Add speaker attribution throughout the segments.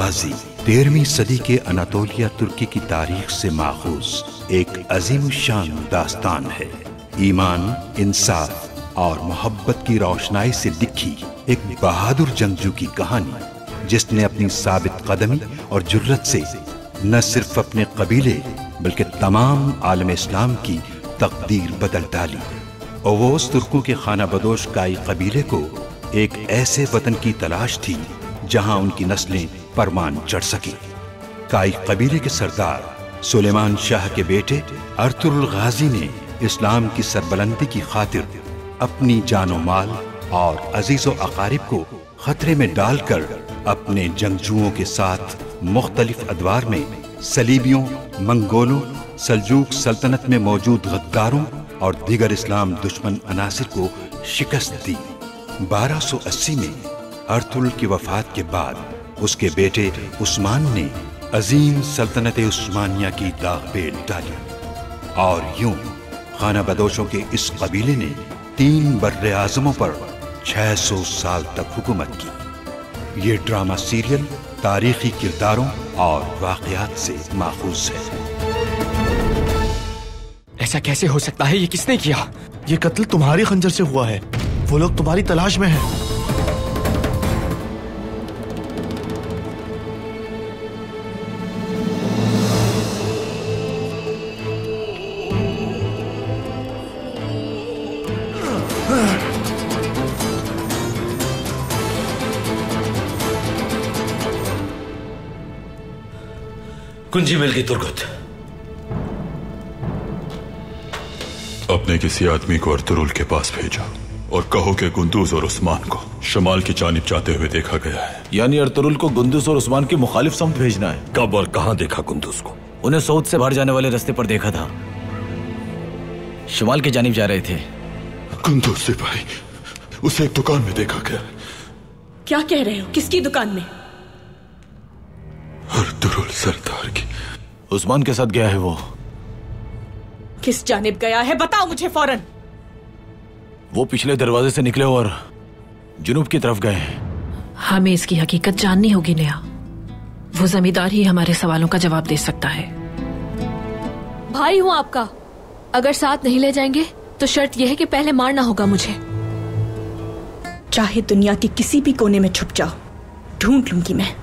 Speaker 1: गाजी 13वीं सदी के अनातोलिया तुर्की की तारीख से माखूज एक अजीम शान दास्तान है। ईमान, इंसाफ और मोहब्बत की रोशनाई से लिखी एक बहादुर जंगजू की कहानी, जिसने अपनी साबित कदमी और जुर्रत से न सिर्फ अपने कबीले बल्कि तमाम आलम इस्लाम की तकदीर बदल डाली। ओवोस तुर्कों के खाना बदोश काई कबीले को एक ऐसे वतन की तलाश थी जहां उनकी नस्लें परमान चढ़ सकी। काई कबीले के सरदार सुलेमान शाह के बेटे अर्तुरुल गाजी ने इस्लाम की सरबलंदी की खातिर अपनी जानो माल और अजीजो अकारिब को खतरे में डालकर अपने जंगजुओं के साथ मुख्तलिफ अदवार में सलीबियों, मंगोलों, सल्जूक सल्तनत में मौजूद गद्दारों और दीगर इस्लाम दुश्मन अनासिर को शिकस्त दी। 1280 में अर्तुरुल की वफात के बाद उसके बेटे उस्मान ने अजीम सल्तनत उस्मानिया की दागबेल डाली और यूं खाना बदोशों के इस कबीले ने 3 बर्रे आज़मों पर 600 साल तक हुकूमत की। ये ड्रामा सीरियल तारीखी किरदारों और वाक़यात से माखूज है।
Speaker 2: ऐसा कैसे हो सकता है? ये किसने किया?
Speaker 3: ये कत्ल तुम्हारी खंजर से हुआ है। वो लोग तुम्हारी तलाश में हैं।
Speaker 4: कुंजी मिल गई तुर्गुत।
Speaker 5: अपने किसी आदमी को अर्तुरुल के पास भेजो और कहो कि गुंदूज और उस्मान को शमाल की जानिब जाते हुए देखा गया है।
Speaker 6: यानी अर्तुरुल को गुंदूज और उस्मान की मुखालिफ समत भेजना है।
Speaker 4: कब और कहां देखा गुंदूज को?
Speaker 6: उन्हें सऊद से बाहर जाने वाले रास्ते पर देखा था। शमाल की जानिब जा रहे थे।
Speaker 5: गुंदूज सिपाही, उसे एक दुकान में देखा गया।
Speaker 7: क्या कह रहे हो? किसकी दुकान में?
Speaker 5: अर्तुरुल सरदार की।
Speaker 6: उस्मान के साथ गया है वो।
Speaker 7: किस जानिब गया है? बताओ मुझे फौरन।
Speaker 6: वो पिछले दरवाजे से निकले और जुनूब की तरफ गए।
Speaker 8: हमें इसकी हकीकत जाननी होगी नया। वो जमींदार ही हमारे सवालों का जवाब दे सकता है।
Speaker 9: भाई हूँ आपका, अगर साथ नहीं ले जाएंगे तो शर्त यह है कि पहले मारना होगा मुझे।
Speaker 7: चाहे दुनिया के किसी भी कोने में छुप जाओ, ढूंढ लूंगी मैं।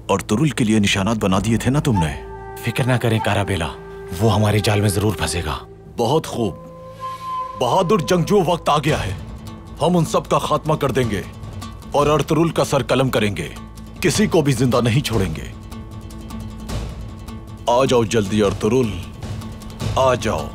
Speaker 6: और तुरुल के लिए निशानात बना दिए थे ना तुमने?
Speaker 2: फिक्र ना करें काराबेला, वो हमारे जाल में जरूर फंसेगा।
Speaker 6: बहुत खूब। बहादुर जंगजू, वक्त आ गया है। हम उन सब का खात्मा कर देंगे और अर्तुरुल का सर कलम करेंगे। किसी को भी जिंदा नहीं छोड़ेंगे। आ जाओ जल्दी अर्तुरुल, आ जाओ।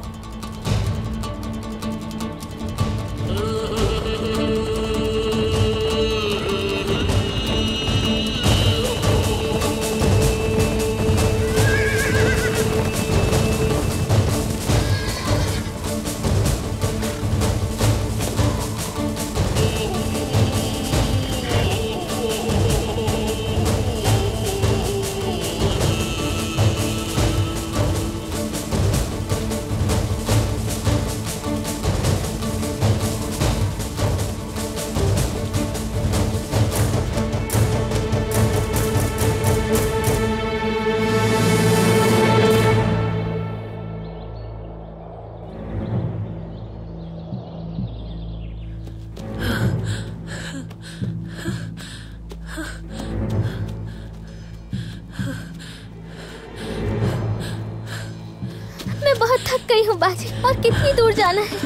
Speaker 9: और कितनी दूर जाना है?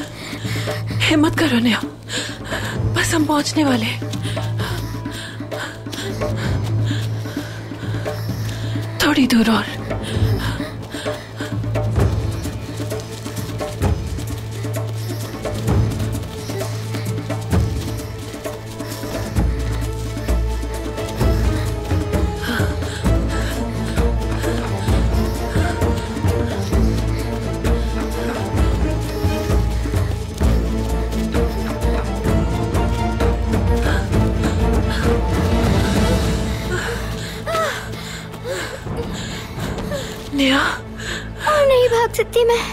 Speaker 8: हिम्मत करो नेहा, बस हम पहुंचने वाले हैं। थोड़ी दूर और। नेहा,
Speaker 10: और नहीं भाग सकती मैं।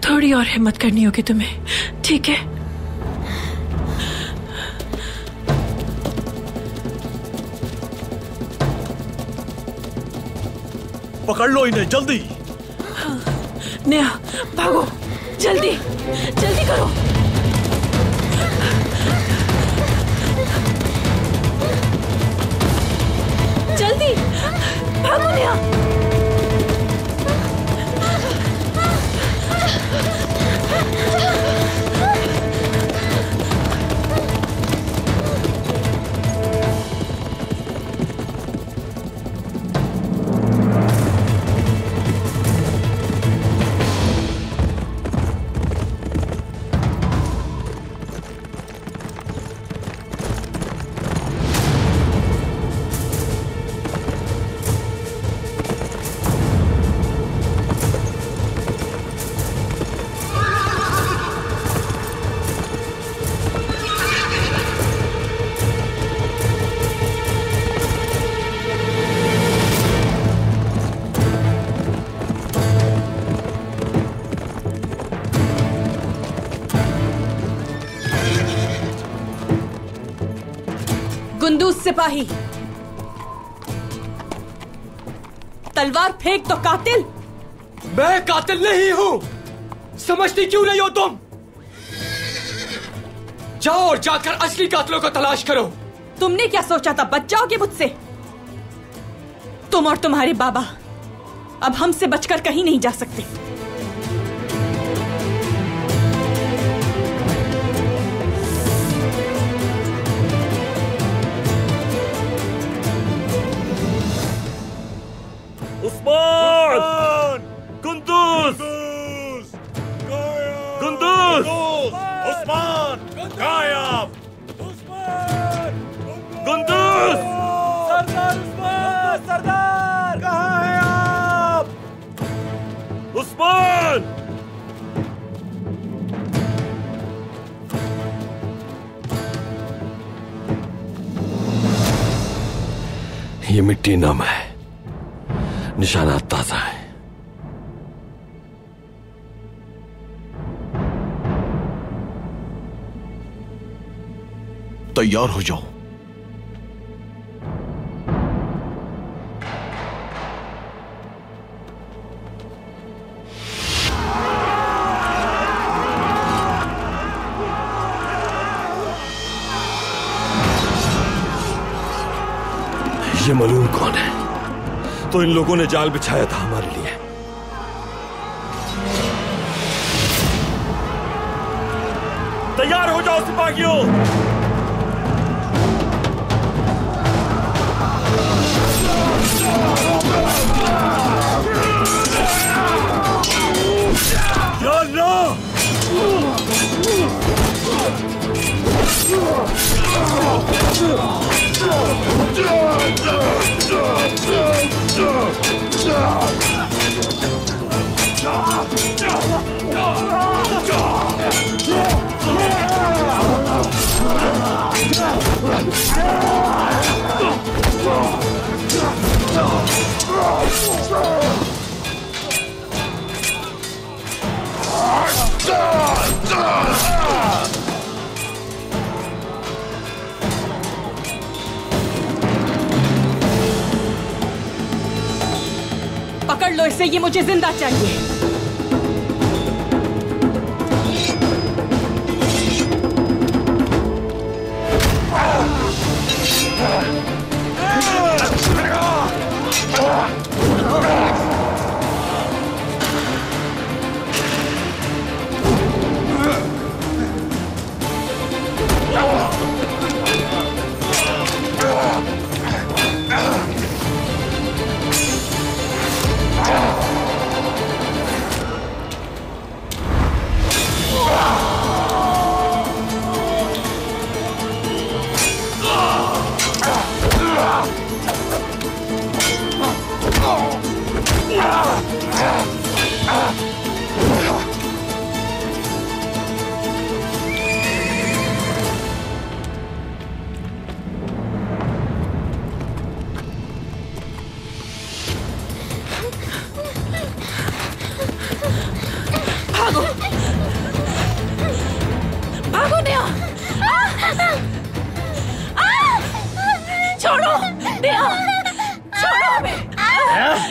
Speaker 8: थोड़ी और हिम्मत करनी होगी तुम्हें, ठीक है?
Speaker 6: पकड़ लो इन्हें जल्दी।
Speaker 8: नेहा भागो, जल्दी जल्दी करो। जल्दी भागो नेहा।
Speaker 7: गुंदूज सिपाही, तलवार फेंक तो कातिल।
Speaker 11: मैं कातिल नहीं हूं, समझती क्यों नहीं हो तुम? जाओ और जाकर असली कातिलों को तलाश करो।
Speaker 7: तुमने क्या सोचा था, बच जाओगे मुझसे? तुम और तुम्हारे बाबा अब हमसे बचकर कहीं नहीं जा सकते।
Speaker 4: उस्मान! कुंदूज! कुंदूज!
Speaker 6: उस्मान! गायब!
Speaker 4: कुंदूज!
Speaker 11: सरदार उस्मान! सरदार कहाँ हैं आप?
Speaker 4: उस्मान! ये मिट्टी नम है, निशानात ताजा है।
Speaker 6: तैयार हो जाओ।
Speaker 4: ये मलूम कौन है? तो इन लोगों ने जाल बिछाया था हमारे लिए। तैयार हो जाओ सिपाहियों।
Speaker 6: या अल्लाह!
Speaker 7: पकड़ लो इसे, ये मुझे जिंदा चाहिए।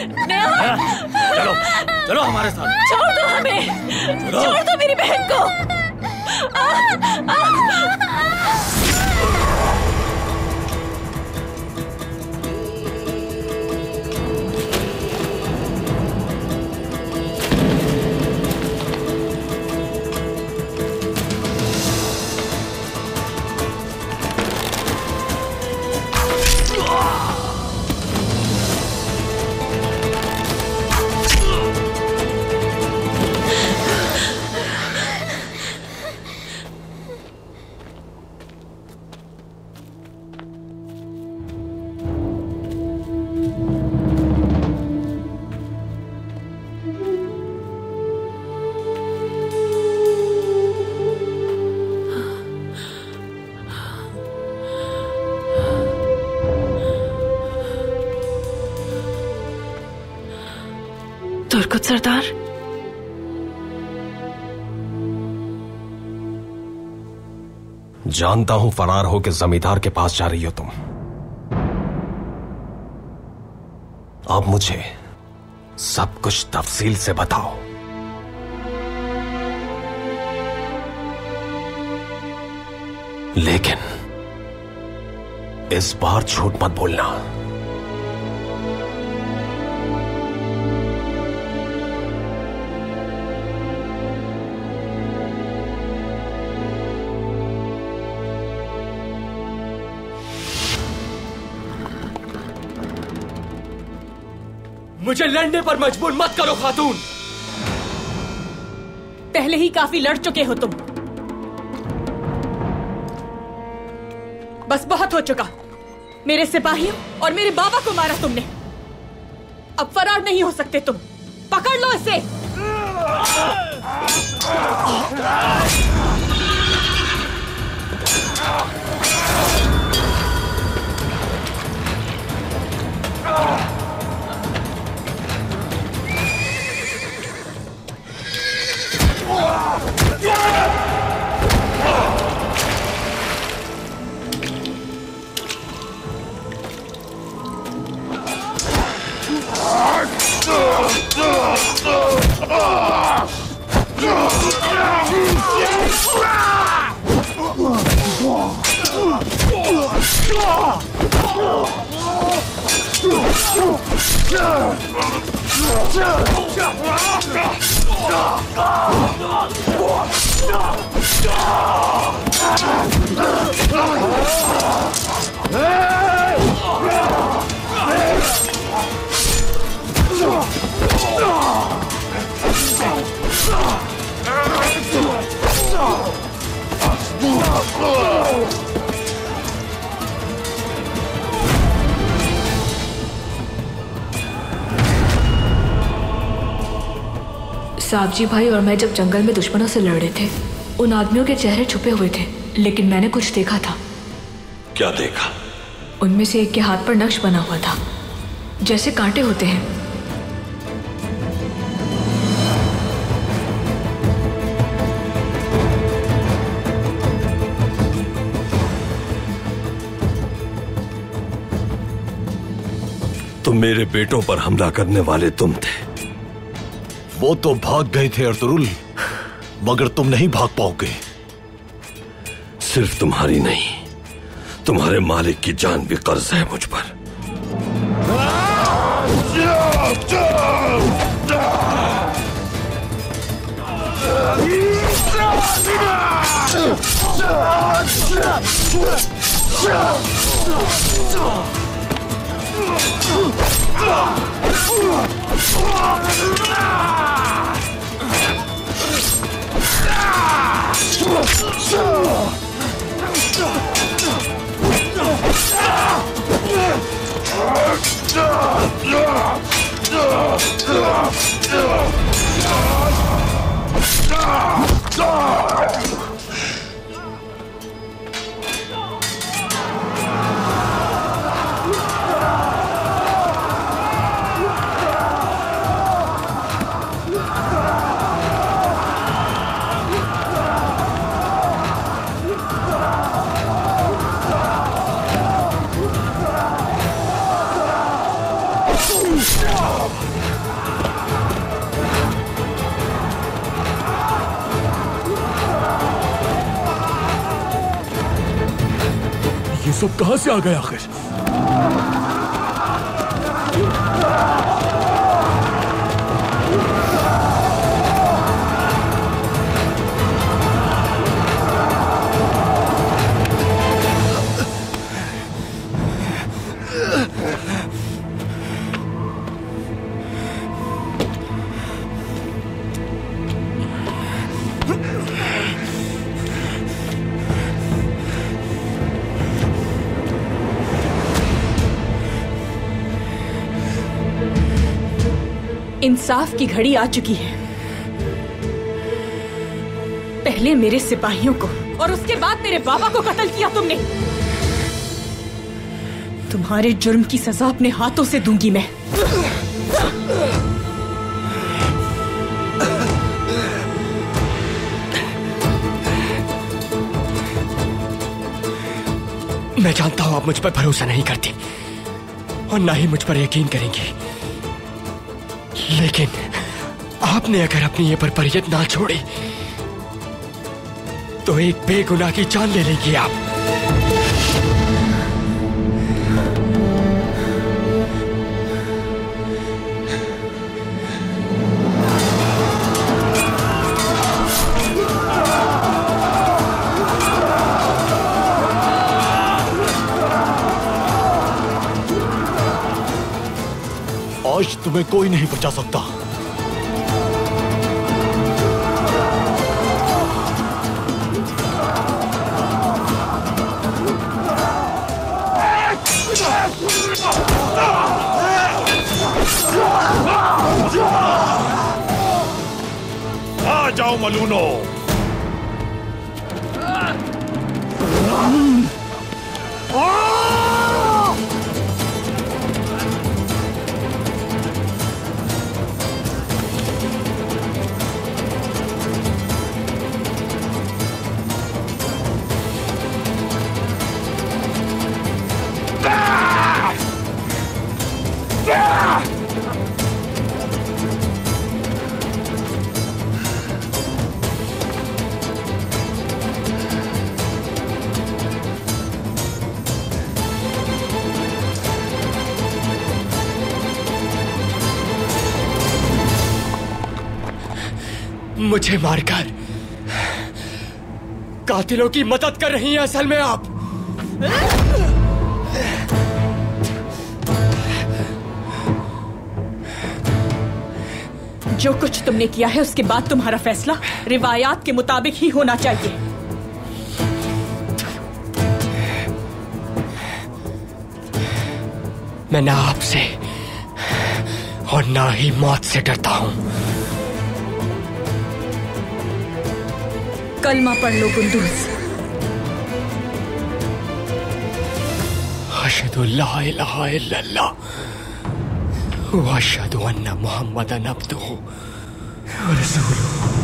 Speaker 7: नेहा,
Speaker 2: चलो चलो हमारे साथ।
Speaker 7: छोड़ दो हमें, छोड़ दो मेरी बहन को।
Speaker 8: तुर्कुत सरदार,
Speaker 12: जानता हूं फरार हो के जमींदार के पास जा रही हो तुम। अब मुझे सब कुछ तफसील से बताओ। लेकिन इस बार झूठ मत बोलना।
Speaker 11: मुझे लड़ने पर मजबूर मत करो खातून।
Speaker 7: पहले ही काफी लड़ चुके हो तुम। बस बहुत हो चुका। मेरे सिपाहियों और मेरे बाबा को मारा तुमने। अब फरार नहीं हो सकते तुम। पकड़ लो इसे।
Speaker 9: साबजी भाई और मैं जब जंगल में दुश्मनों से लड़ रहे थे, उन आदमियों के चेहरे छुपे हुए थे, लेकिन मैंने कुछ देखा था।
Speaker 4: क्या देखा?
Speaker 9: उनमें से एक के हाथ पर नक्श बना हुआ था, जैसे कांटे होते हैं।
Speaker 4: तो मेरे बेटों पर हमला करने वाले तुम थे।
Speaker 6: वो तो भाग गए थे अर्तुरुल, मगर तुम नहीं भाग पाओगे।
Speaker 4: सिर्फ तुम्हारी नहीं, तुम्हारे मालिक की जान भी कर्ज है मुझ पर।
Speaker 6: सब कहां से आ गए आखिर?
Speaker 7: इंसाफ की घड़ी आ चुकी है। पहले मेरे सिपाहियों को और उसके बाद मेरे बाबा को कत्ल किया तुमने। तुम्हारे जुर्म की सजा अपने हाथों से दूंगी मैं।
Speaker 11: मैं जानता हूं आप मुझ पर भरोसा नहीं करती और ना ही मुझ पर यकीन करेंगी, लेकिन आपने अगर अपनी ये बर्बरियत ना छोड़ी तो एक बेगुनाह की जान ले लेंगी आप।
Speaker 6: आज तुम्हें कोई नहीं बचा सकता।
Speaker 5: आ जाओ मलूनो।
Speaker 11: मुझे मारकर कातिलों की मदद कर रही हैं असल में आप।
Speaker 7: जो कुछ तुमने किया है उसके बाद तुम्हारा फैसला रिवायात के मुताबिक ही होना चाहिए।
Speaker 11: मैं ना आपसे और ना ही मौत से डरता हूं।
Speaker 7: कलमा पढ़ लो कुंदूज।
Speaker 11: अशहदु ला इलाहा इल्लल्लाह व अशहदु अन्ना मुहम्मदन अब्दुहु व रसूलुहु।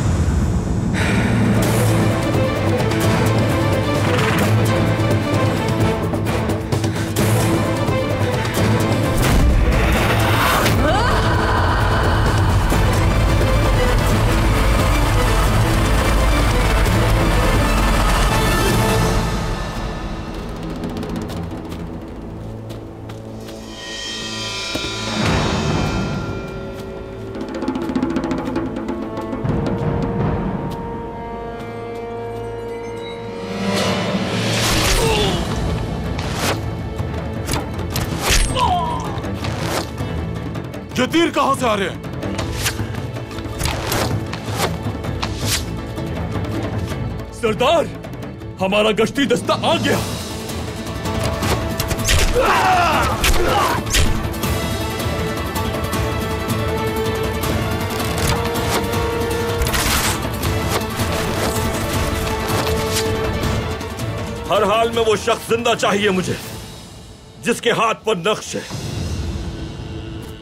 Speaker 6: ये तीर कहां से आ रहे हैं?
Speaker 5: सरदार, हमारा गश्ती दस्ता आ गया।
Speaker 4: हर हाल में वो शख्स जिंदा चाहिए मुझे जिसके हाथ पर नक्श है।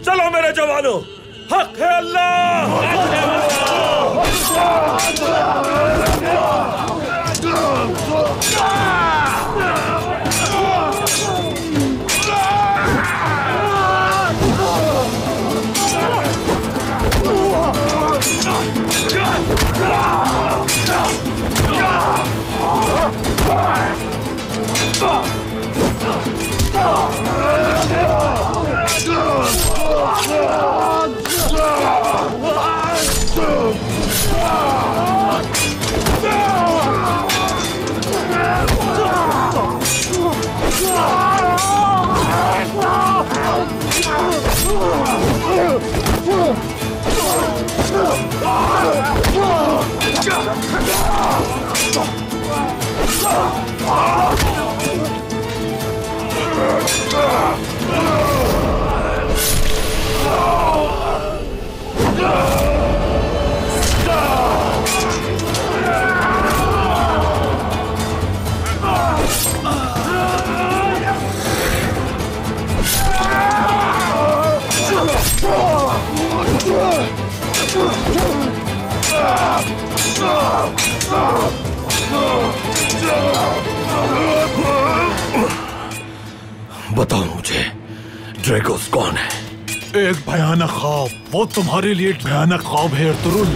Speaker 4: चलो मेरे जवानों, हक है अल्लाह। बताओ मुझे, ड्रैगोस कौन है?
Speaker 6: एक भयानक ख्वाब, वो तुम्हारे लिए एक भयानक ख्वाब है अर्तुरुल।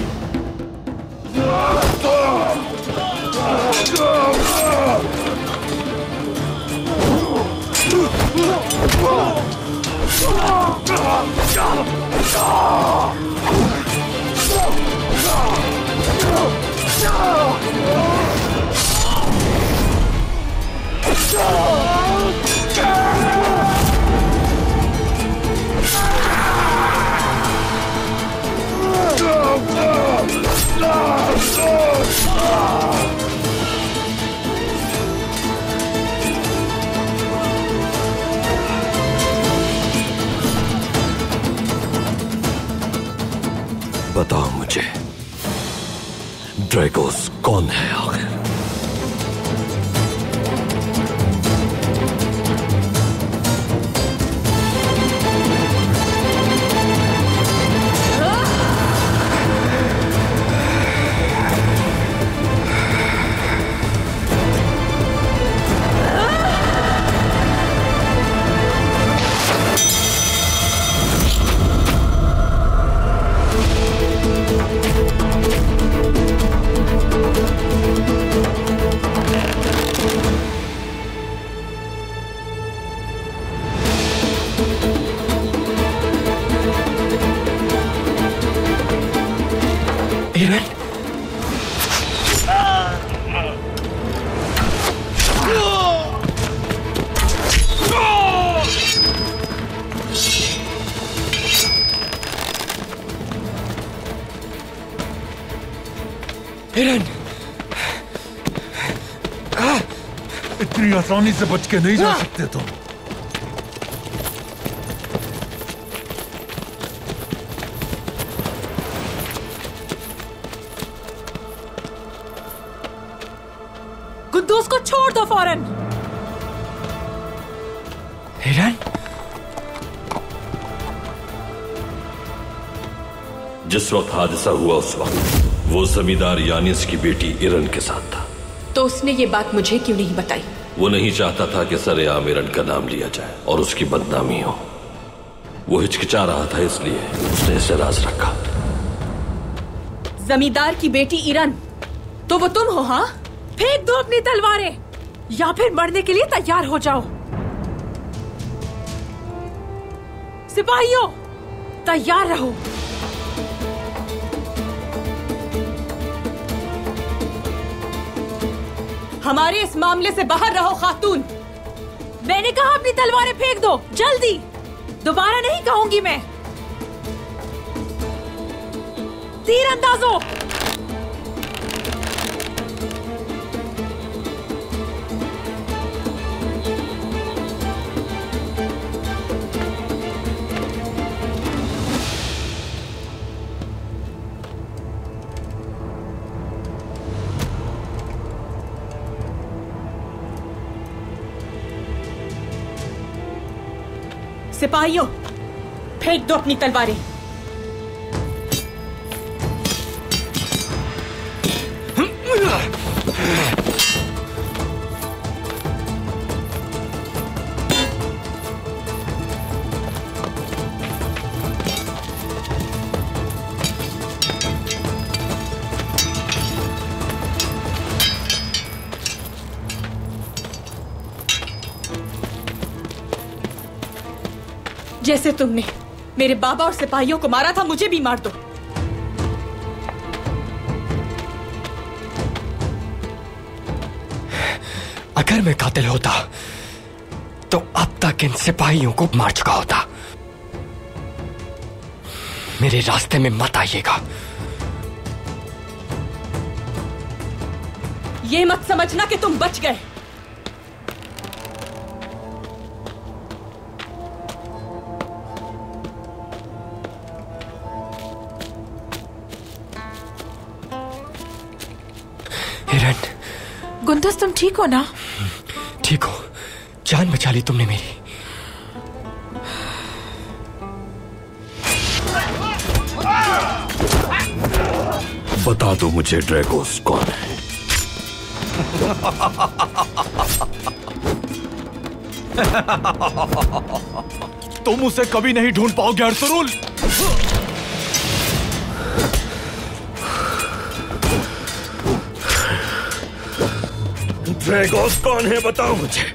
Speaker 4: बताओ मुझे, ड्रैगोस कौन है आखिर?
Speaker 6: इतनी आसानी से बच के नहीं जा सकते तुम।
Speaker 7: कुद्दूस को छोड़ दो फौरन।
Speaker 11: हिरन?
Speaker 4: जिस वक्त हादसा हुआ उस वक्त वो जमींदार यानिस की बेटी इरन के साथ था।
Speaker 7: तो उसने ये बात मुझे क्यों नहीं बताई?
Speaker 4: वो नहीं चाहता था कि सरेआम इरन का नाम लिया जाए और उसकी बदनामी हो। वो हिचकिचा रहा था, इसलिए उसने इसे राज रखा।
Speaker 7: जमींदार की बेटी इरन, तो वो तुम हो? हाँ, फेंक दो अपनी तलवारें या फिर मरने के लिए तैयार हो जाओ। सिपाहियों, तैयार रहो। हमारे इस मामले से बाहर रहो खातून। मैंने कहा अपनी तलवारें फेंक दो, जल्दी। दोबारा नहीं कहूंगी मैं। तीरंदाजों, सिपाहियों, फेंक दो अपनी तलवारें। जैसे तुमने मेरे बाबा और सिपाहियों को मारा था, मुझे भी मार दो।
Speaker 11: अगर मैं कातिल होता तो अब तक इन सिपाहियों को मार चुका होता। मेरे रास्ते में मत आइएगा।
Speaker 7: ये मत समझना कि तुम बच गए।
Speaker 11: हिरन।
Speaker 8: गुंदुस, तुम ठीक हो ना?
Speaker 11: ठीक हो, जान बचा ली तुमने मेरी।
Speaker 4: बता दो मुझे ड्रैगोस कौन है?
Speaker 6: तुम उसे कभी नहीं ढूंढ पाओगे अर्तुरुल।
Speaker 4: ड्रैगोस कौन है बताओ मुझे।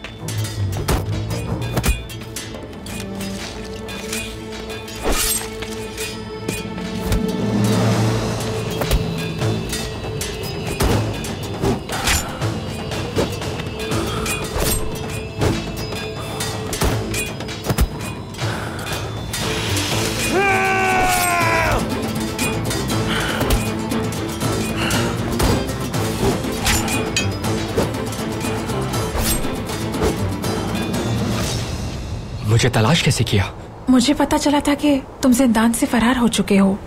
Speaker 11: मुझे तलाश कैसे किया?
Speaker 8: मुझे पता चला था कि तुम जिंदान से फरार हो चुके हो,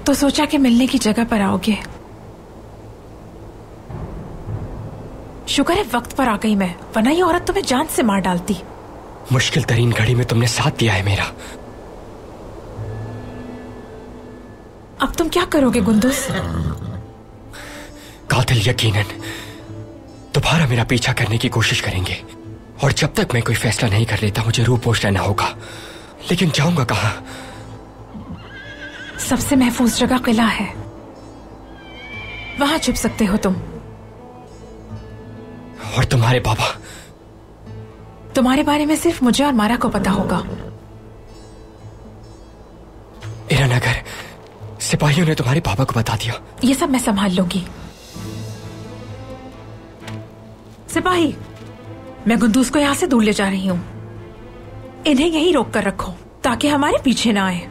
Speaker 8: तो सोचा कि मिलने की जगह पर आओगे। शुक्र है वक्त पर आ गई मैं, वरना ये औरत तुम्हें जान से मार डालती।
Speaker 11: मुश्किल तरीन घड़ी में तुमने साथ दिया है मेरा।
Speaker 8: अब तुम क्या करोगे गुंदुस?
Speaker 11: कातिल यकीनन दोबारा मेरा पीछा करने की कोशिश करेंगे, और जब तक मैं कोई फैसला नहीं कर लेता मुझे रूपोश रहना होगा। लेकिन जाऊंगा कहां?
Speaker 8: सबसे महफूज जगह किला है, वहां छुप सकते हो तुम।
Speaker 11: और तुम्हारे बाबा?
Speaker 8: तुम्हारे बारे में सिर्फ मुझे और मारा को पता होगा।
Speaker 11: इरन, अगर सिपाहियों ने तुम्हारे बाबा को बता दिया?
Speaker 8: ये सब मैं संभाल लूंगी। सिपाही, मैं गुंदूस को यहां से दूर ले जा रही हूं। इन्हें यहीं रोक कर रखो ताकि हमारे पीछे ना आए।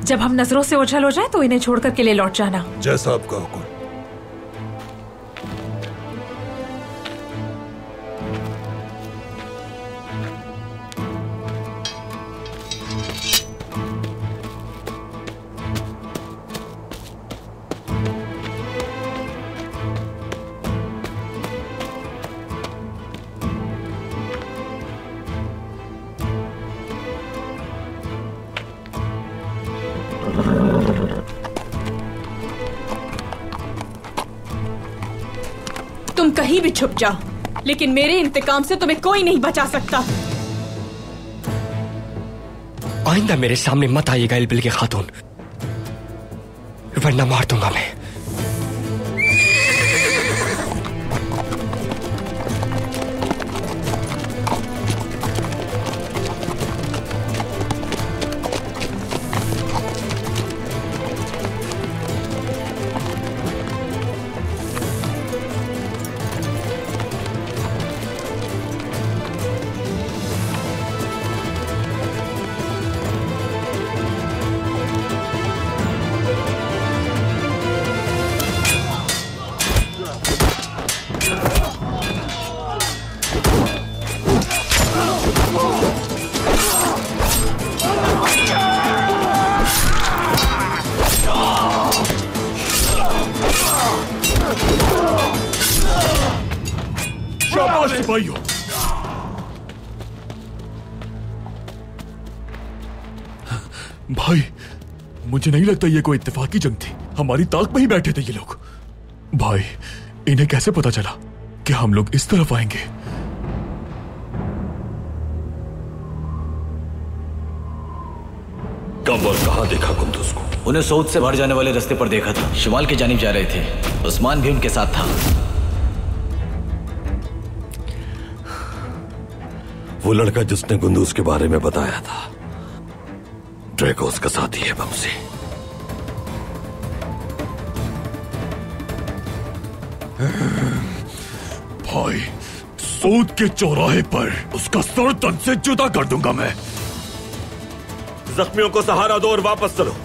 Speaker 8: जब हम नजरों से ओझल हो जाए तो इन्हें छोड़कर किले लौट जाना।
Speaker 4: जैसा आपका हुक्म।
Speaker 7: तुम कहीं भी छुप जाओ, लेकिन मेरे इंतकाम से तुम्हें कोई नहीं बचा सकता।
Speaker 11: आइंदा मेरे सामने मत आइएगा इल्बिल की खातून, वरना मार दूंगा मैं।
Speaker 6: सिपाहियों, भाई मुझे नहीं लगता ये कोई इत्तेफाकी जंग थी। हमारी ताक में ही बैठे थे ये लोग। भाई, इन्हें कैसे पता चला कि हम लोग इस तरफ आएंगे?
Speaker 4: कब और कहां देखा कुंदुस को?
Speaker 2: उन्हें सऊद से बाहर जाने वाले रास्ते पर देखा था। शिमाल की जानिब जा रहे थे। उस्मान भी उनके साथ था।
Speaker 4: वो लड़का जिसने कुंदुस के बारे में बताया था, ड्रैगोस का साथी है बमसी।
Speaker 6: भाई, सऊद के चौराहे पर उसका सर तन से जुदा कर दूंगा मैं।
Speaker 4: जख्मियों को सहारा दो और वापस चलो।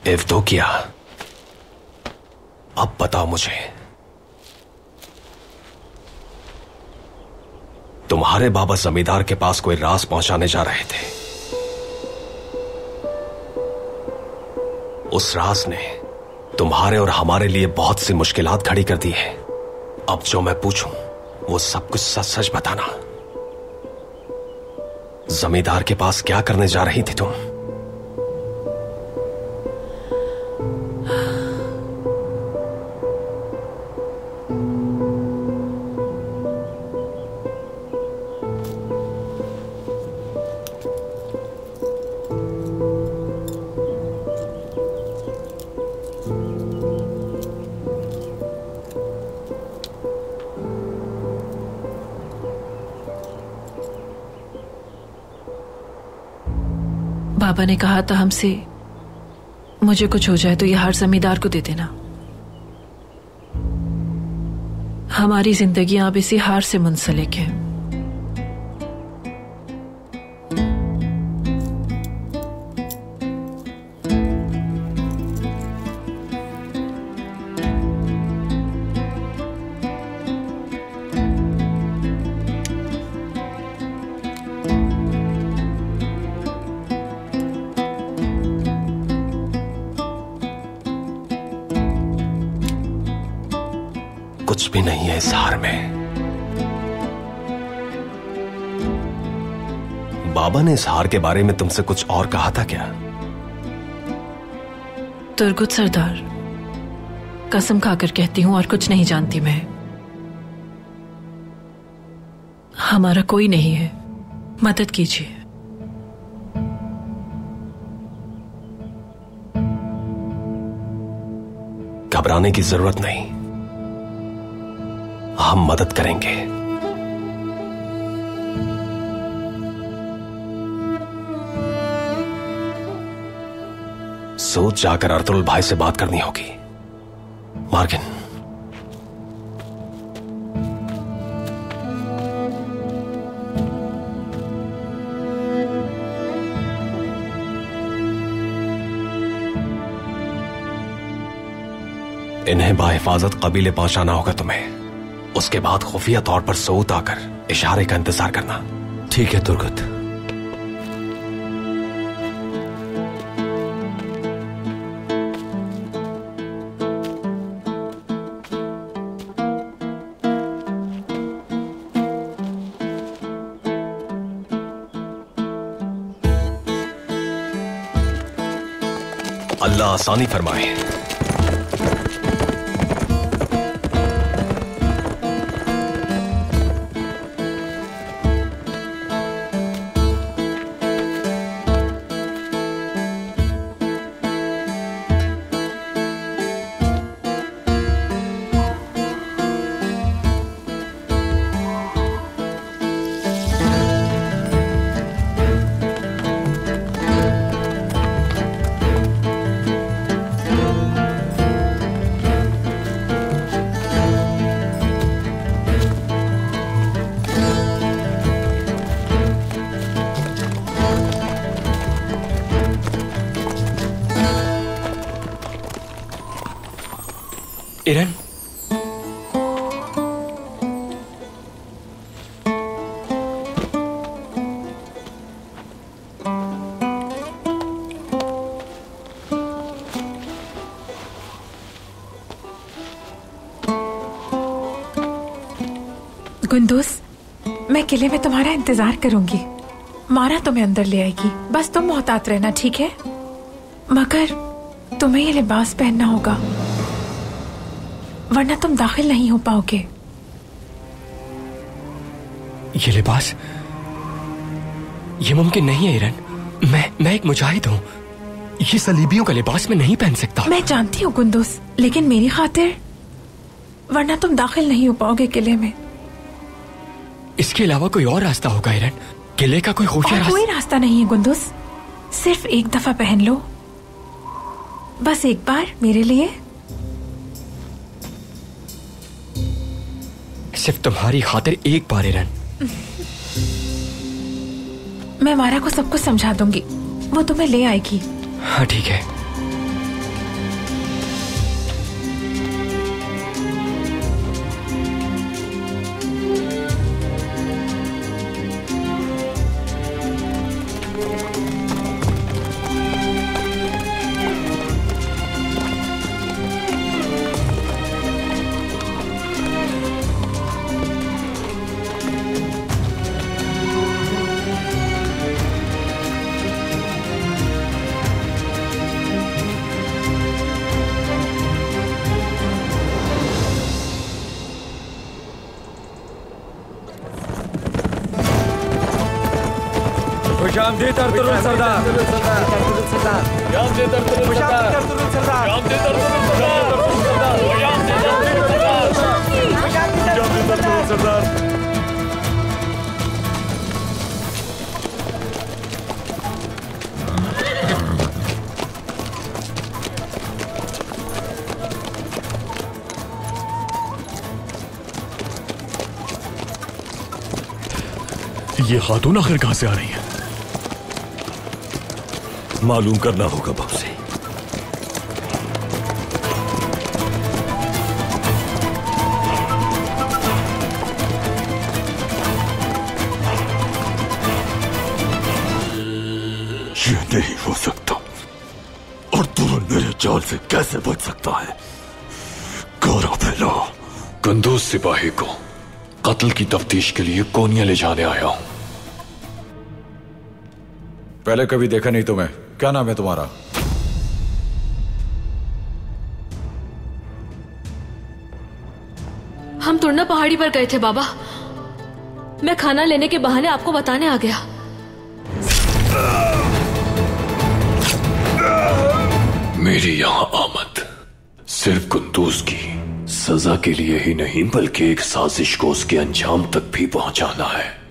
Speaker 12: एव्दोकिया, अब बताओ मुझे, तुम्हारे बाबा जमींदार के पास कोई राज पहुंचाने जा रहे थे। उस राज ने तुम्हारे और हमारे लिए बहुत सी मुश्किलात खड़ी कर दी है। अब जो मैं पूछूं वो सब कुछ सच सच बताना। जमींदार के पास क्या करने जा रही थी तुम?
Speaker 9: बाबा ने कहा था हमसे, मुझे कुछ हो जाए तो यह हार जमींदार को दे देना। हमारी जिंदगियां अब इसी हार से मुंसलिक है।
Speaker 12: कुछ भी नहीं है इस हार में। बाबा ने इस हार के बारे में तुमसे कुछ और कहा था क्या?
Speaker 9: तुर्गुत सरदार, कसम खाकर कहती हूं और कुछ नहीं जानती मैं। हमारा कोई नहीं है, मदद कीजिए।
Speaker 12: घबराने की जरूरत नहीं, हम मदद करेंगे। सोच जाकर अर्तुल भाई से बात करनी होगी। मार्गिन, इन्हें बाहिफाजत कबीले पहुंचाना होगा तुम्हें। उसके बाद खुफिया तौर पर सऊद आकर इशारे का इंतजार करना।
Speaker 13: ठीक है तुर्गत।
Speaker 12: अल्लाह आसानी फरमाए।
Speaker 11: इरन,
Speaker 8: गुंदूस, मैं किले में तुम्हारा इंतजार करूंगी। मारा तुम्हें अंदर ले आएगी, बस तुम मोहतात रहना, ठीक है? मगर तुम्हें ये लिबास पहनना होगा, वरना तुम दाखिल नहीं हो पाओगे।
Speaker 11: ये लिबास, ये मुमकिन नहीं है इरन। मैं एक मुजाहिद हूं। ये सलीबियों का लिबास मैं नहीं पहन सकता।
Speaker 8: मैं जानती हूँ कुंदूस, लेकिन मेरी खातिर, वरना तुम दाखिल नहीं हो पाओगे किले में।
Speaker 11: इसके अलावा कोई और रास्ता होगा एरन? किले का कोई खुफिया रास्ता?
Speaker 8: कोई रास्ता नहीं है कुंदूस, सिर्फ एक दफा पहन लो, बस एक बार मेरे लिए।
Speaker 11: सिर्फ तुम्हारी खातिर एक बार एरन।
Speaker 8: मैं मारा को सब कुछ समझा दूंगी, वो तुम्हें ले आएगी।
Speaker 11: हाँ ठीक है।
Speaker 13: खुशामदीद अर्तुगरुल सरदार। खुशामदीद अर्तुगरुल सरदार। खुशामदीद अर्तुगरुल सरदार।
Speaker 6: ये खातून आखिर कहां से आ रही है?
Speaker 4: मालूम करना होगा बाप से।
Speaker 5: ये नहीं हो सकता। अर्तुगरुल मेरे जाल से कैसे बच सकता है? गौरव फैला।
Speaker 14: कुंदूस सिपाही को कत्ल की तफ्तीश के लिए कोनिया ले जाने आया हूं।
Speaker 6: पहले कभी देखा नहीं तुम्हें। क्या नाम है तुम्हारा?
Speaker 9: हम तुरना पहाड़ी पर गए थे बाबा। मैं खाना लेने के बहाने आपको बताने आ गया।
Speaker 14: मेरी यहां आमद सिर्फ कुंदूस की सजा के लिए ही नहीं, बल्कि एक साजिश को उसके अंजाम तक भी पहुंचाना है।